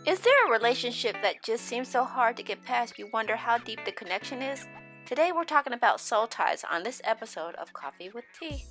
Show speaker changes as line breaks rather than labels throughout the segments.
Is there a relationship that just seems so hard to get past you wonder how deep the connection is? Today we're talking about soul ties on this episode of Coffee with Tea.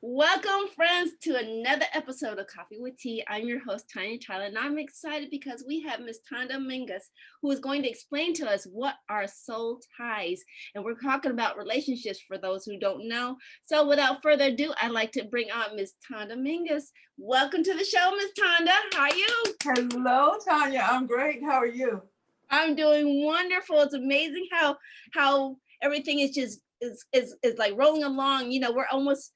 Welcome, friends, to another episode of Coffee with Tea. I'm your host, Tonia and Tonda, and I'm excited because we have Miss Tonda Mingus, who is going to explain to us what are soul ties. And we're talking about relationships for those who don't know. So without further ado, I'd like to bring on Miss Tonda Mingus. Welcome to the show, Miss Tonda. How are you?
Hello, Tanya. I'm great. How are you?
I'm doing wonderful. It's amazing how everything is just is like rolling along. You know, we're almost,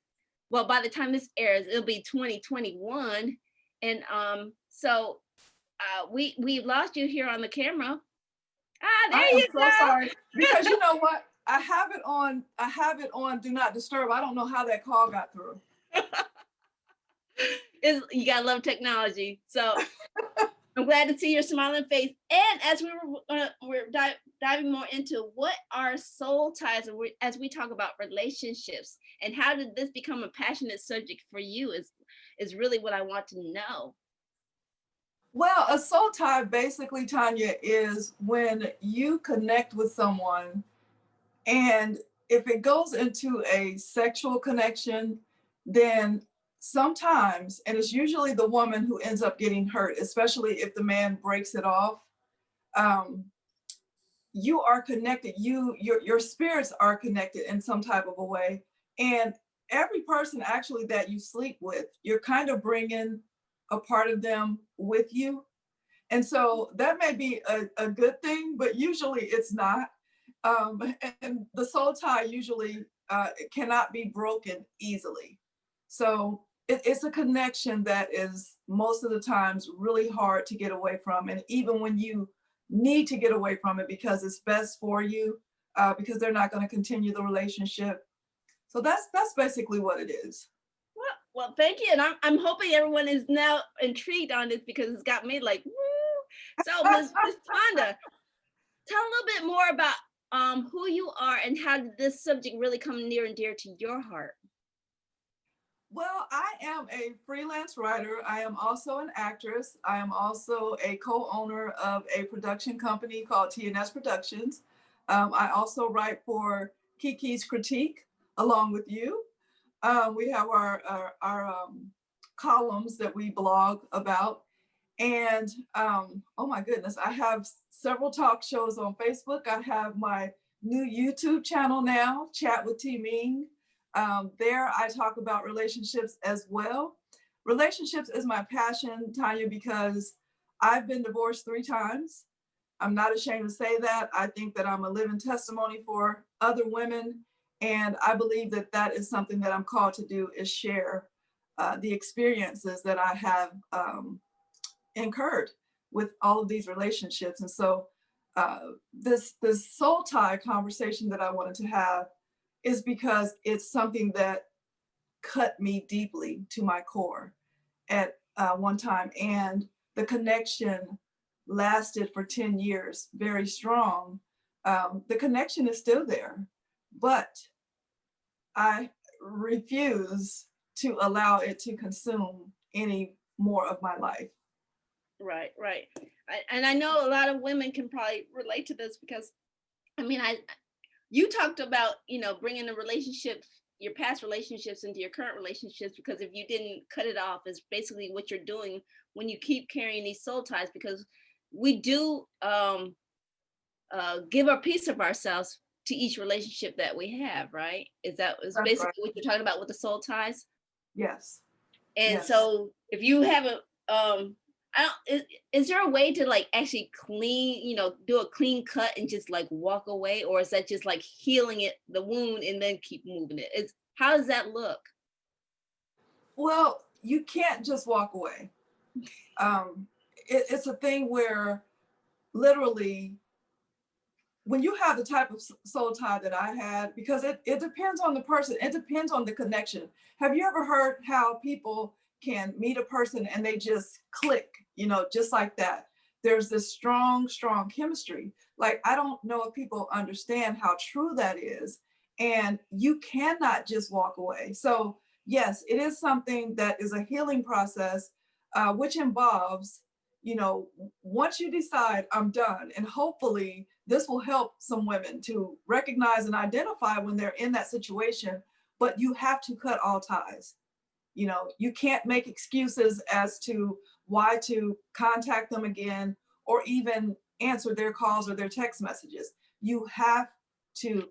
well, by the time this airs, it'll be 2021. And we've lost you here on the camera. There
I am
you
so
go.
sorry because you know what? I have it on Do Not Disturb. I don't know how that call got through.
You gotta love technology. So I'm glad to see your smiling face. And as we're diving more into what are soul ties, and as we talk about relationships and how did this become a passionate subject for you is really what I want to know.
Well, a soul tie basically, Tanya, is when you connect with someone, and if it goes into a sexual connection, then sometimes, and it's usually the woman who ends up getting hurt, especially if the man breaks it off. Um, you are connected. Your spirits are connected in some type of a way, and every person actually that you sleep with, you're kind of bringing a part of them with you. And so that may be a good thing, but usually it's not. And the soul tie usually cannot be broken easily. So it's a connection that is most of the times really hard to get away from. And even when you need to get away from it because it's best for you, because they're not going to continue the relationship. So that's basically what it is.
Well, thank you. And I'm hoping everyone is now intrigued on this because it's got me like, woo. So Ms. Tonda, tell a little bit more about who you are and how did this subject really come near and dear to your heart?
Well, I am a freelance writer. I am also an actress. I am also a co-owner of a production company called T&S Productions. I also write for Kiki's Critique along with you. We have our columns that we blog about. And oh my goodness, I have several talk shows on Facebook. I have my new YouTube channel now, Chat with T Ming. There I talk about relationships as well. Relationships is my passion, Tanya, because I've been divorced 3 times. I'm not ashamed to say that. I think that I'm a living testimony for other women. And I believe that that is something that I'm called to do, is share the experiences that I have incurred with all of these relationships. And so this soul tie conversation that I wanted to have is because it's something that cut me deeply to my core at one time. And the connection lasted for 10 years, very strong. The connection is still there, but I refuse to allow it to consume any more of my life.
Right. And I know a lot of women can probably relate to this because, I mean, you talked about, bringing the relationship, your past relationships into your current relationships, because if you didn't cut it off, is basically what you're doing when you keep carrying these soul ties, because we do give a piece of ourselves to each relationship that we have, right? Is basically right, what you're talking about with the soul ties?
Yes.
And
yes.
So if you have is there a way to like actually clean, do a clean cut and just like walk away, or is that just like healing the wound and then keep moving it? How does that look?
Well, you can't just walk away. It's a thing where literally when you have the type of soul tie that I had, because it depends on the person, it depends on the connection. Have you ever heard how people can meet a person and they just click, just like that? there's this strong, strong chemistry. Like, I don't know if people understand how true that is. And you cannot just walk away. So, yes, it is something that is a healing process, which involves, once you decide I'm done, and hopefully this will help some women to recognize and identify when they're in that situation, but you have to cut all ties. You can't make excuses as to why to contact them again or even answer their calls or their text messages. You have to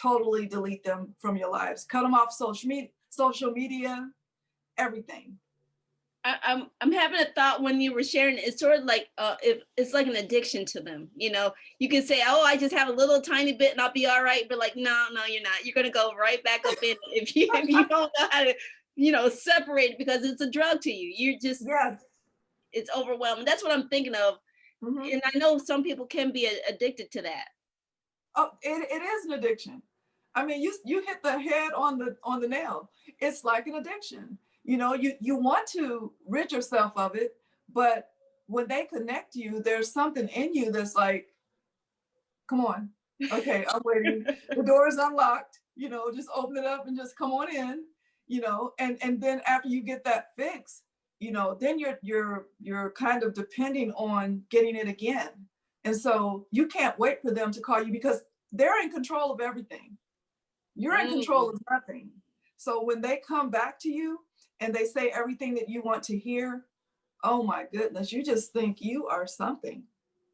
totally delete them from your lives, cut them off social media, everything.
I'm having a thought when you were sharing. It's sort of like if it's like an addiction to them. You can say, "Oh, I just have a little tiny bit and I'll be all right," but like, no, you're not. You're gonna go right back up in it if you don't know how to, separate it, because it's a drug to you. You're just
Yes.
It's overwhelming. That's what I'm thinking of,
Mm-hmm.
and I know some people can be addicted to that.
Oh, it is an addiction. I mean, you hit the head on the nail. It's like an addiction. You want to rid yourself of it, but when they connect you, there's something in you that's like, come on. Okay, I'm waiting. The door is unlocked. Just open it up and just come on in. And then after you get that fix, then you're kind of depending on getting it again. And so you can't wait for them to call you because they're in control of everything. You're in control of nothing. So when they come back to you and they say everything that you want to hear, oh my goodness, you just think you are something.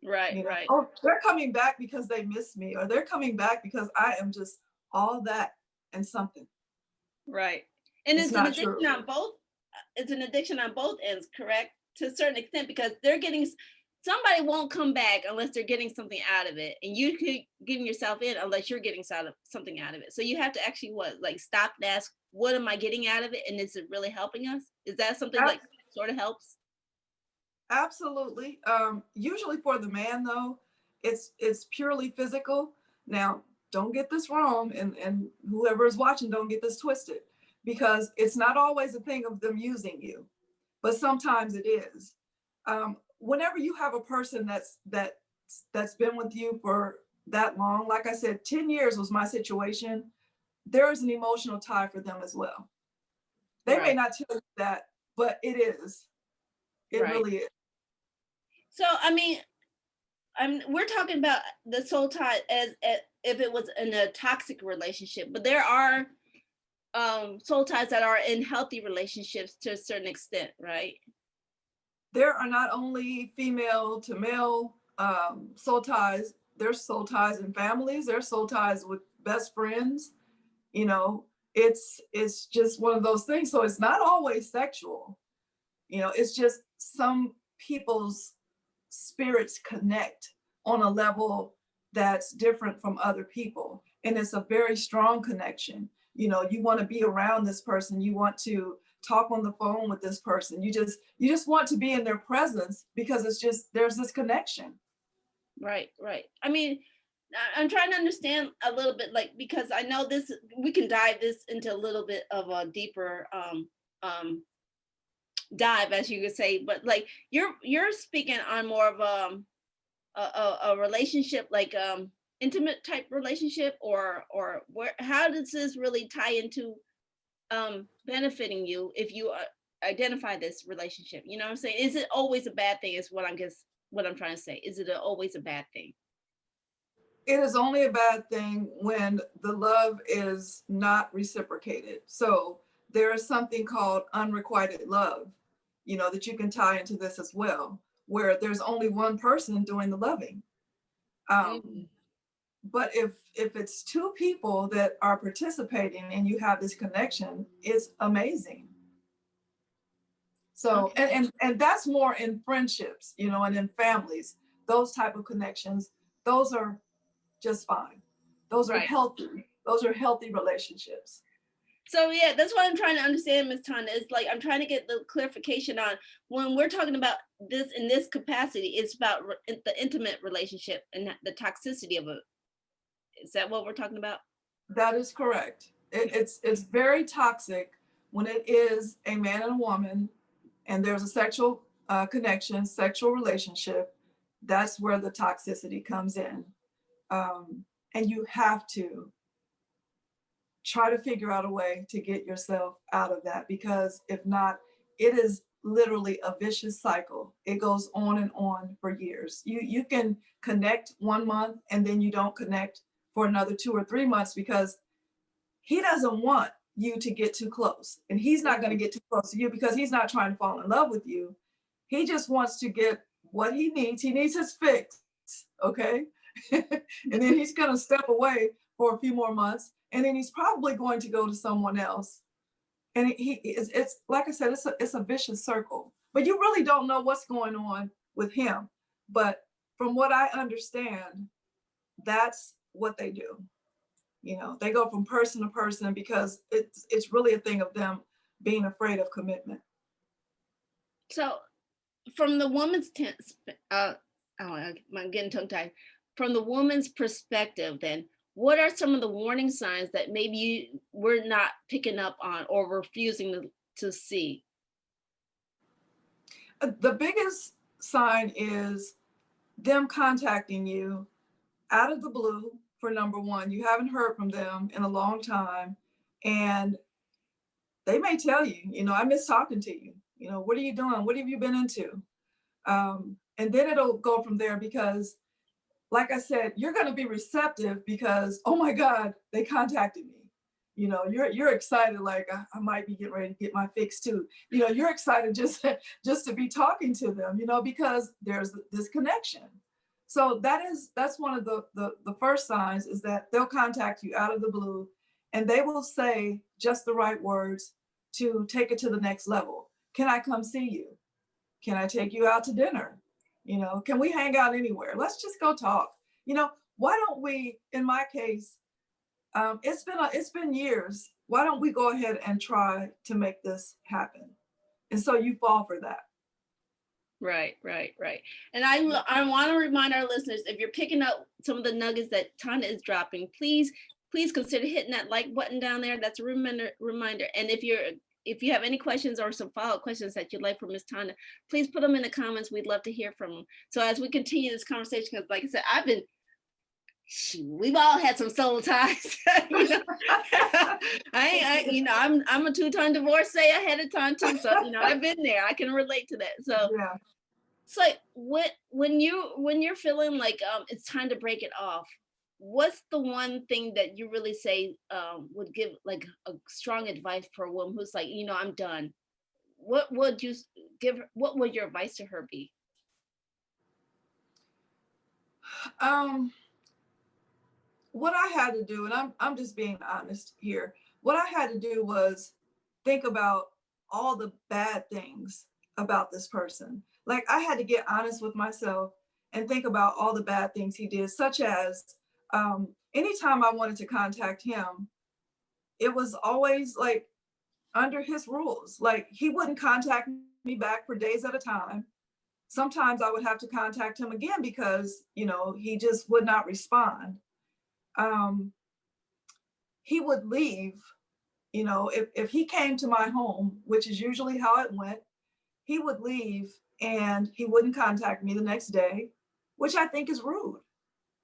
Right, right.
Oh, they're coming back because they miss me, or they're coming back because I am just all that and something.
Right. And
it's
it's an
not
addiction
true.
on both. It's an addiction on both ends, correct? To a certain extent, because somebody won't come back unless they're getting something out of it, and you could getting yourself in unless you're getting something out of it. So you have to actually stop and ask, what am I getting out of it, and is it really helping us? Is that something like sort of helps?
Absolutely. Usually for the man though, it's purely physical. Now, don't get this wrong, and whoever is watching, don't get this twisted, because it's not always a thing of them using you, but sometimes it is. Whenever you have a person that's been with you for that long, like I said, 10 years was my situation, there is an emotional tie for them as well. They may not tell you that, but it is. It really is.
So, I mean, we're talking about the soul tie as if it was in a toxic relationship, but there are soul ties that are in healthy relationships to a certain extent, right?
There are not only female to male soul ties, there's soul ties in families, there's soul ties with best friends. It's just one of those things. So it's not always sexual. It's just some people's spirits connect on a level that's different from other people. And it's a very strong connection. You want to be around this person. You want to talk on the phone with this person. You just want to be in their presence because there's this connection.
Right. I mean, I'm trying to understand a little bit, because I know we can dive this into a little bit of a deeper dive, as you could say, but you're speaking on more of a relationship, intimate type relationship, or how does this really tie into benefiting you if you identify this relationship? You know what I'm saying? Is it always a bad thing is what I'm trying to say. Is it always a bad thing?
It is only a bad thing when the love is not reciprocated. So there is something called unrequited love, that you can tie into this as well, where there's only one person doing the loving. But if it's two people that are participating and you have this connection, it's amazing. So, okay. and that's more in friendships, and in families, those type of connections, those are just fine. Those are healthy. Those are healthy relationships.
So yeah, that's what I'm trying to understand, Ms. Tonda. It's I'm trying to get the clarification on when we're talking about this in this capacity, it's about the intimate relationship and the toxicity of it. Is that what we're talking about?
That is correct. It's very toxic when it is a man and a woman and there's a sexual connection, sexual relationship, that's where the toxicity comes in. And you have to try to figure out a way to get yourself out of that, because if not, it is literally a vicious cycle. It goes on and on for years. You can connect 1 month and then you don't connect for another 2 or 3 months because he doesn't want you to get too close, and he's not going to get too close to you because he's not trying to fall in love with you. He just wants to get what he needs. He needs his fix, okay? And then he's going to step away for a few more months, and then he's probably going to go to someone else. And it's like I said, it's a vicious circle. But you really don't know what's going on with him. But from what I understand, that's what they do. You know, they go from person to person because it's really a thing of them being afraid of commitment.
So from the woman's I'm getting tongue tied. From the woman's perspective, then, what are some of the warning signs that maybe we're not picking up on or refusing to see?
The biggest sign is them contacting you out of the blue. For number one, you haven't heard from them in a long time, and they may tell you, you know, I miss talking to you. You know, what are you doing? What have you been into? And then it'll go from there because, like I said, you're going to be receptive because, oh my God, they contacted me. You know, you're excited, like I might be getting ready to get my fix too. You know, you're excited just to be talking to them, you know, because there's this connection. So that's one of the first signs, is that they'll contact you out of the blue, and they will say just the right words to take it to the next level. Can I come see you? Can I take you out to dinner? You know, can we hang out anywhere? Let's just go talk. You know, why don't we, in my case, it's been years. Why don't we go ahead and try to make this happen? And so you fall for that.
Right. And I want to remind our listeners, if you're picking up some of the nuggets that Tonda is dropping, please consider hitting that like button down there. That's a reminder. And if you have any questions or some follow-up questions that you'd like from Ms. Tonda, please put them in the comments. We'd love to hear from them. So as we continue this conversation, because like I said, we've all had some soul ties. You know? I'm a 2-time divorcee. I had a time too. So, you know, I've been there. I can relate to that. So
Yeah.
it's like, when you're feeling like it's time to break it off, what's the one thing that you really say would give like a strong advice for a woman who's like, you know, I'm done? What would you give her? What would your advice to her be?
What I had to do, and I'm just being honest here, what I had to do was think about all the bad things about this person. Like, I had to get honest with myself and think about all the bad things he did, such as anytime I wanted to contact him, it was always like under his rules. Like, he wouldn't contact me back for days at a time. Sometimes I would have to contact him again because, you know, he just would not respond. He would leave, you know, if he came to my home, which is usually how it went, he would leave and he wouldn't contact me the next day, which I think is rude.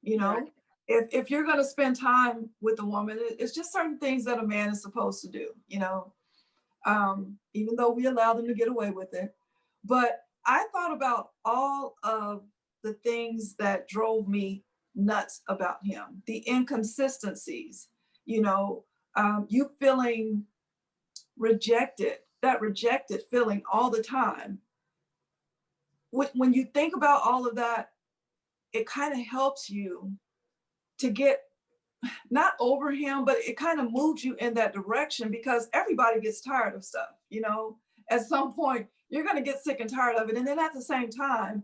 You know,
Right.
if you're going to spend time with a woman, it's just certain things that a man is supposed to do, you know, even though we allow them to get away with it. But I thought about all of the things that drove me nuts about him, the inconsistencies, you know, you feeling rejected, that rejected feeling all the time. When you think about all of that, it kind of helps you to get not over him, but it kind of moves you in that direction, because everybody gets tired of stuff, you know. At some point, you're going to get sick and tired of it. And then at the same time,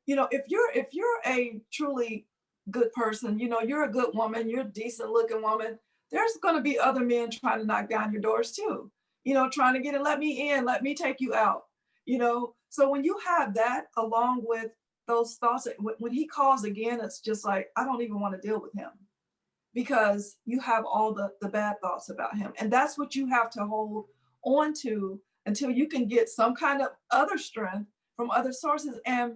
you know, if you're a truly good person, you know, you're a good woman, you're a decent looking woman, there's going to be other men trying to knock down your doors too, you know, trying to get it, let me in, let me take you out, you know. So when you have that along with those thoughts, when he calls again, it's just like, I don't even want to deal with him, because you have all the bad thoughts about him. And that's what you have to hold on to until you can get some kind of other strength from other sources. And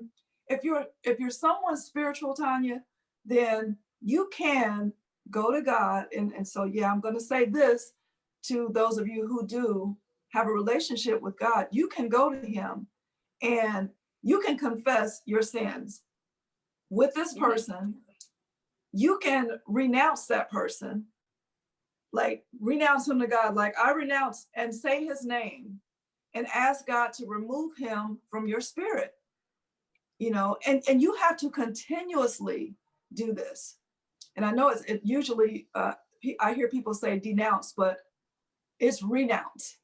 if you're someone spiritual, Tonya, then you can go to God. And so, yeah, I'm going to say this to those of you who do have a relationship with God. You can go to him and you can confess your sins with this person. You can renounce that person, like renounce him to God. Like, I renounce, and say his name and ask God to remove him from your spirit, and you have to continuously do this. And I know it usually, I hear people say denounce, but it's renounce.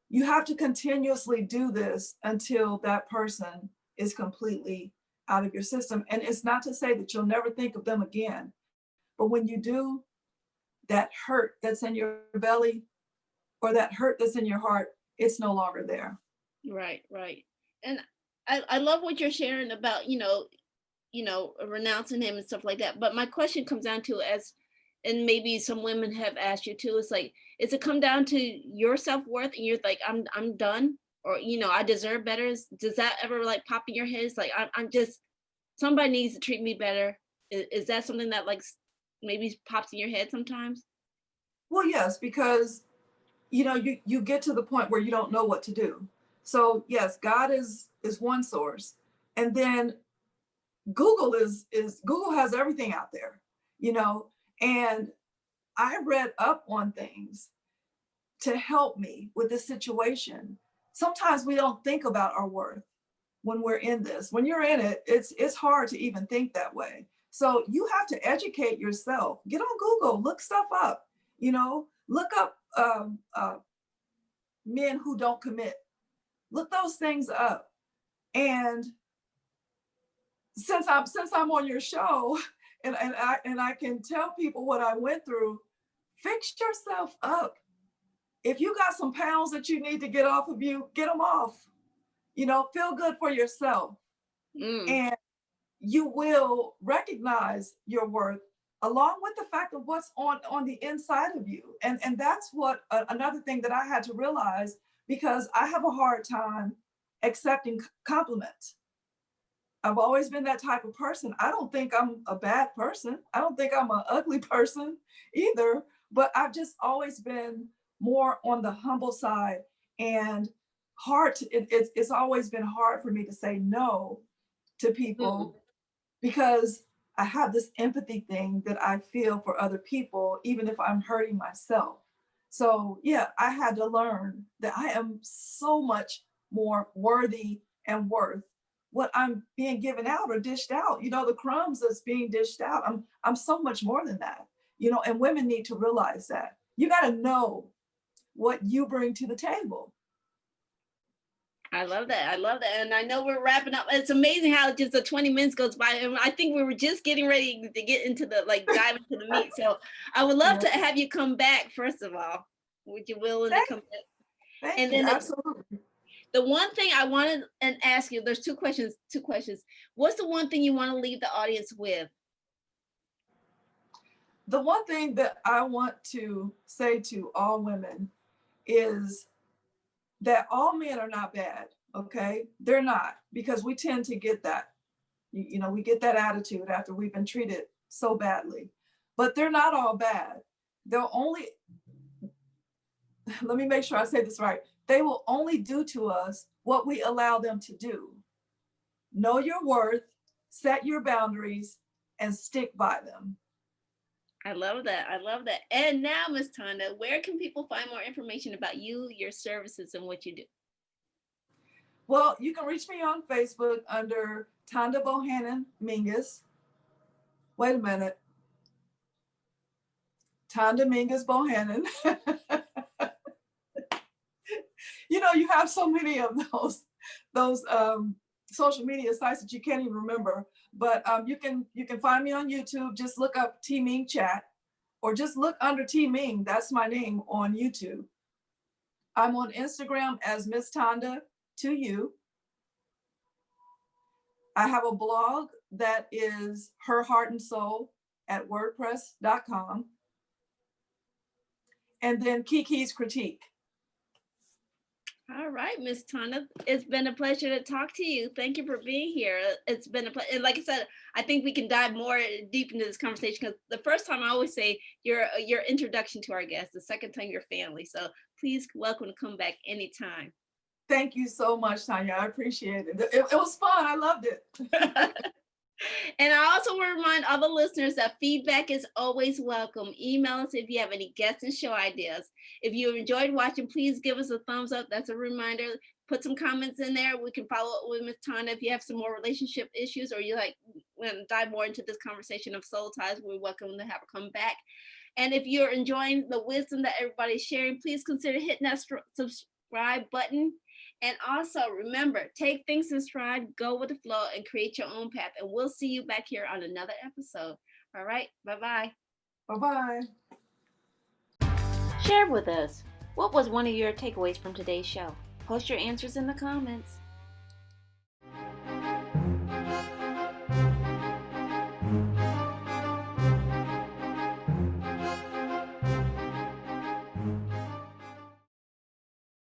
You have to continuously do this until that person is completely out of your system. And it's not to say that you'll never think of them again, but when you do, that hurt that's in your belly or that hurt that's in your heart, it's no longer there.
Right. And I love what you're sharing about, renouncing him and stuff like that. But my question comes down to, and maybe some women have asked you too, it's like, is it come down to your self-worth and you're like, I'm done, or, I deserve better? Does that ever like pop in your head? It's like, I'm just, somebody needs to treat me better. Is that something that like maybe pops in your head sometimes?
Well, yes, because, you get to the point where you don't know what to do. So yes, God is one source. And then Google Google has everything out there, and I read up on things to help me with this situation. Sometimes we don't think about our worth when we're in this. When you're in it, it's hard to even think that way. So you have to educate yourself. Get on Google, look stuff up, look up men who don't commit. Look those things up. And since I'm on your show, and I can tell people what I went through, fix yourself up. If you got some pounds that you need to get off of you, get them off. Feel good for yourself. And you will recognize your worth along with the fact of what's on the inside of you. And that's what another thing that I had to realize, because I have a hard time accepting compliments. I've always been that type of person. I don't think I'm a bad person. I don't think I'm an ugly person either, but I've just always been more on the humble side, and it's always been hard for me to say no to people because I have this empathy thing that I feel for other people, even if I'm hurting myself. So yeah, I had to learn that I am so much more worthy and worth what I'm being given out or dished out. The crumbs that's being dished out. I'm so much more than that. And women need to realize that. You got to know what you bring to the table.
I love that. And I know we're wrapping up. It's amazing how just the 20 minutes goes by. And I think we were just getting ready to get into the, dive into the meat. So I would love to have you come back, first of all. Would you willing to come back?
Thank you. Absolutely.
The one thing I wanted to ask you, there's two questions. What's the one thing you want to leave the audience with?
The one thing that I want to say to all women is that all men are not bad, okay? They're not, because we tend to get that. We get that attitude after we've been treated so badly. But they're not all bad. They'll only, let me make sure I say this right. They will only do to us what we allow them to do. Know your worth, set your boundaries, and stick by them.
I love that. And now, Ms. Tonda, where can people find more information about you, your services, and what you do?
Well, you can reach me on Facebook under Tonda Bohannon Mingus. Wait a minute. Tonda Mingus Bohannon. You have so many of those social media sites that you can't even remember. But you can find me on YouTube. Just look up T Ming Chat, or just look under T Ming. That's my name on YouTube. I'm on Instagram as Miss Tonda to you. I have a blog that is Her Heart and Soul at WordPress.com. And then Kiki's Critique.
All right, Miss Tonda, it's been a pleasure to talk to you. Thank you for being here. It's been a pleasure. And like I said, I think we can dive more deep into this conversation because the first time I always say your introduction to our guests, the second time your family. So please welcome to come back anytime.
Thank you so much, Tonia. I appreciate it. It was fun. I loved it.
And I also want to remind other listeners that feedback is always welcome. Email us if you have any guest and show ideas. If you enjoyed watching, please give us a thumbs up. That's a reminder. Put some comments in there. We can follow up with Ms. Tonda if you have some more relationship issues or you want to dive more into this conversation of soul ties. We're welcome to have her come back. And if you're enjoying the wisdom that everybody's sharing, please consider hitting that subscribe button. And also remember, take things in stride, go with the flow, and create your own path. And we'll see you back here on another episode. All right, bye-bye.
Bye-bye.
Share with us, what was one of your takeaways from today's show? Post your answers in the comments.